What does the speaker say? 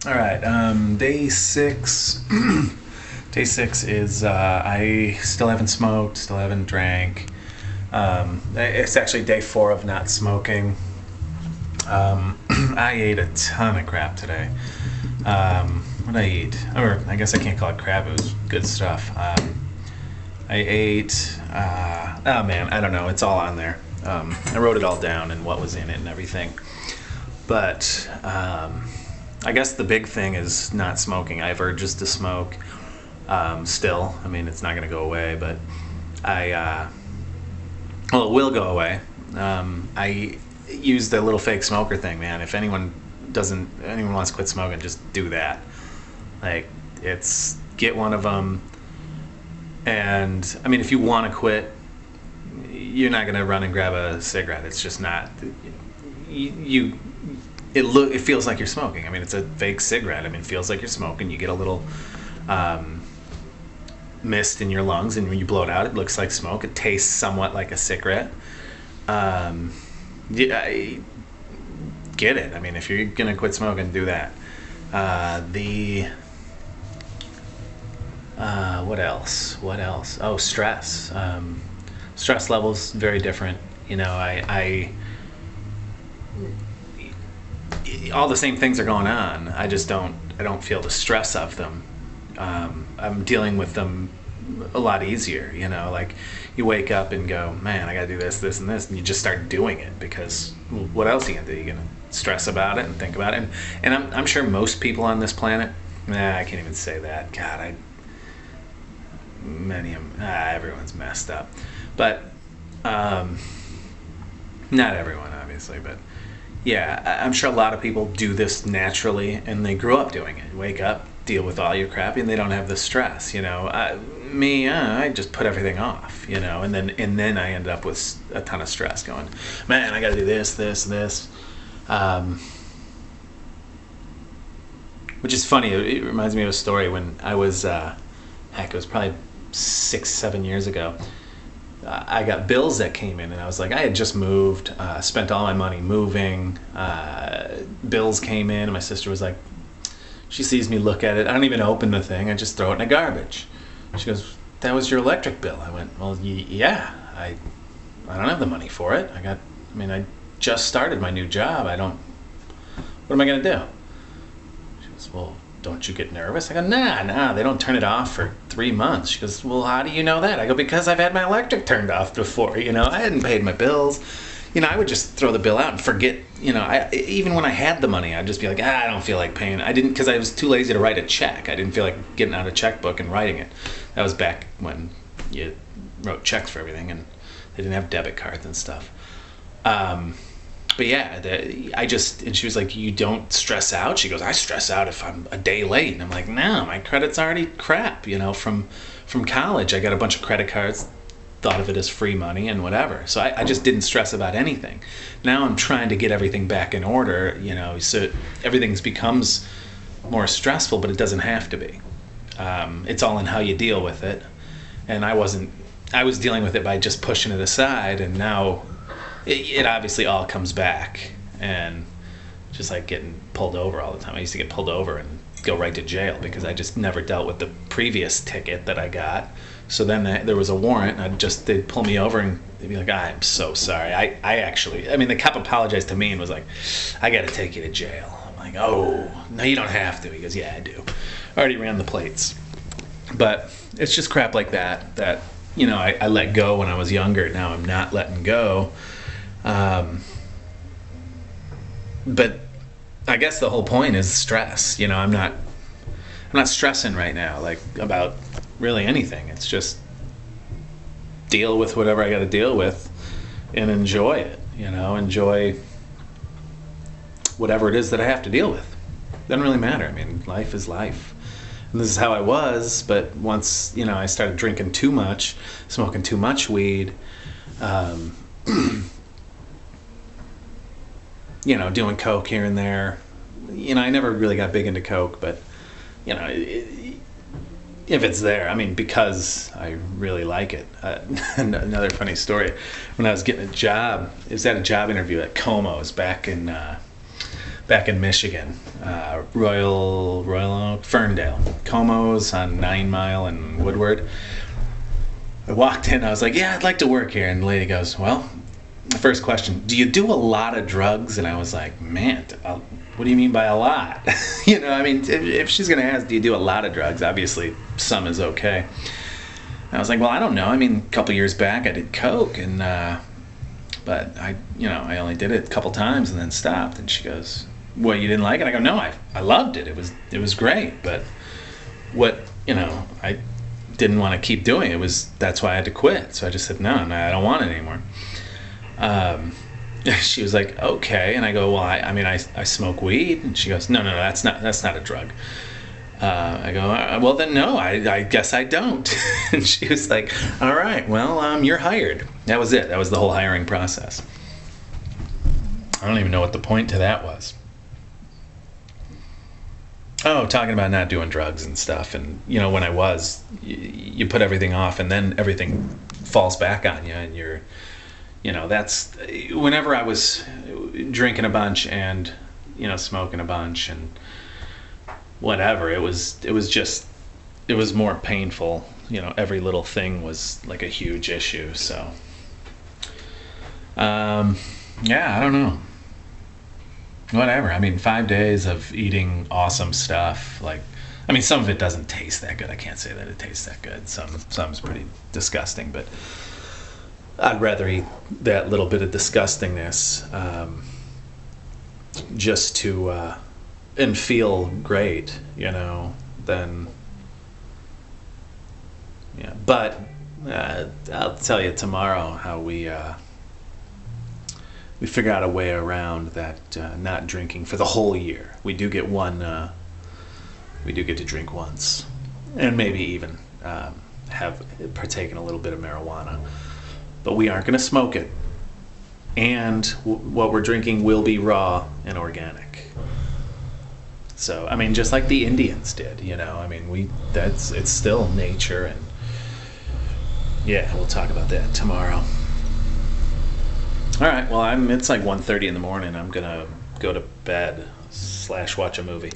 All right. Day six. Day six is I still haven't smoked, still haven't drank. It's actually day four of not smoking. I ate a ton of crap today. What did I eat? Or I guess I can't call it crap. It was good stuff. I ate. Oh man, I don't know. It's all on there. I wrote it all down and what was in it and everything. But I guess the big thing is not smoking. I have urges to smoke still. I mean, it's not going to go away, but well, it will go away. I use the little fake smoker thing, man. If anyone wants to quit smoking, just do that. Like, it's get one of them. And I mean, if you want to quit, you're not going to run and grab a cigarette. It's just not. It feels like you're smoking. I mean, it's a fake cigarette. I mean, it feels like you're smoking. You get a little mist in your lungs, and when you blow it out, it looks like smoke. It tastes somewhat like a cigarette. Yeah, I get it. I mean, if you're gonna quit smoking, do that. The What else? What else? Oh, stress. Stress levels very different. You know, all the same things are going on. I just don't. I don't feel the stress of them. I'm dealing with them a lot easier. You know, like you wake up and go, man, I got to do this, this, and this, and you just start doing it because what else are you gonna do? You're gonna stress about it and think about it. And I'm sure most people on this planet. Nah, I can't even say that. God, everyone's messed up, but not everyone, obviously, but yeah, I'm sure a lot of people do this naturally, and they grew up doing it. Wake up, deal with all your crap, and they don't have the stress. You know, I just put everything off. You know, and then I end up with a ton of stress. Going, man, I got to do this, this, this. Which is funny. It reminds me of a story when I was, it was probably 6, 7 years ago. I got bills that came in, and I was like, I had just moved, spent all my money moving. Bills came in, and my sister was like, she sees me look at it. I don't even open the thing. I just throw it in the garbage. She goes, that was your electric bill. I went, well, yeah, I don't have the money for it. I just started my new job. What am I going to do? She goes, well, don't you get nervous? I go, nah, they don't turn it off for 3 months. She goes, well, how do you know that? I go, because I've had my electric turned off before. You know, I hadn't paid my bills. You know, I would just throw the bill out and forget. You know, even when I had the money, I'd just be like, I don't feel like paying. I didn't, because I was too lazy to write a check. I didn't feel like getting out a checkbook and writing it. That was back when you wrote checks for everything, and they didn't have debit cards and stuff. But yeah, and she was like, you don't stress out? She goes, I stress out if I'm a day late. And I'm like, no, my credit's already crap, you know, from college. I got a bunch of credit cards, thought of it as free money and whatever. So I just didn't stress about anything. Now I'm trying to get everything back in order, you know, so everything becomes more stressful, but it doesn't have to be. It's all in how you deal with it. And I was dealing with it by just pushing it aside, and now it obviously all comes back, and just like getting pulled over all the time. I used to get pulled over and go right to jail because I just never dealt with the previous ticket that I got. So then there was a warrant, and they'd pull me over and they'd be like, I'm so sorry. The cop apologized to me and was like, I got to take you to jail. I'm like, oh, no, you don't have to. He goes, yeah, I do. I already ran the plates. But it's just crap like that, you know, I let go when I was younger. Now I'm not letting go. But I guess the whole point is stress. You know, I'm not stressing right now, like, about really anything. It's just deal with whatever I got to deal with and enjoy it. You know, enjoy whatever it is that I have to deal with. Doesn't really matter. I mean, life is life. And this is how I was, but once, you know, I started drinking too much, smoking too much weed, you know, doing coke here and there. You know, I never really got big into coke, but, you know, if it's there, I mean, because I really like it. Another funny story, when I was getting a job, it was at a job interview at Como's back in back in Michigan, Royal Oak, Ferndale, Como's on 9 Mile and Woodward. I walked in, I was like, yeah, I'd like to work here. And the lady goes, well, the first question, do you do a lot of drugs? And I was like, man, what do you mean by a lot? I mean, if she's going to ask, do you do a lot of drugs? Obviously, some is okay. And I was like, well, I don't know. I mean, a couple years back, I did coke, but I only did it a couple times and then stopped. And she goes, well, you didn't like it? I go, no, I loved it. It was great. But I didn't want to keep doing it. That's why I had to quit. So I just said, no, I don't want it anymore. She was like, okay. And I go, well, I smoke weed. And she goes, no, that's not a drug. I go, well then no, I guess I don't. And she was like, all right, well, you're hired. That was it. That was the whole hiring process. I don't even know what the point to that was. Oh, talking about not doing drugs and stuff. And, when I was, you put everything off and then everything falls back on you. And that's whenever I was drinking a bunch and, smoking a bunch and whatever, it was more painful. Every little thing was like a huge issue. So, yeah, I don't know. Whatever. I mean, 5 days of eating awesome stuff. Some of it doesn't taste that good. I can't say that it tastes that good. Some's pretty disgusting, but I'd rather eat that little bit of disgustingness just to and feel great, than yeah. But I'll tell you tomorrow how we figure out a way around that not drinking for the whole year. We do get to drink once, and maybe even have partaken a little bit of marijuana, but we aren't going to smoke it. And what we're drinking will be raw and organic. So, just like the Indians did, it's still nature, and yeah, we'll talk about that tomorrow. All right, well, it's like 1:30 in the morning. I'm going to go to bed / watch a movie.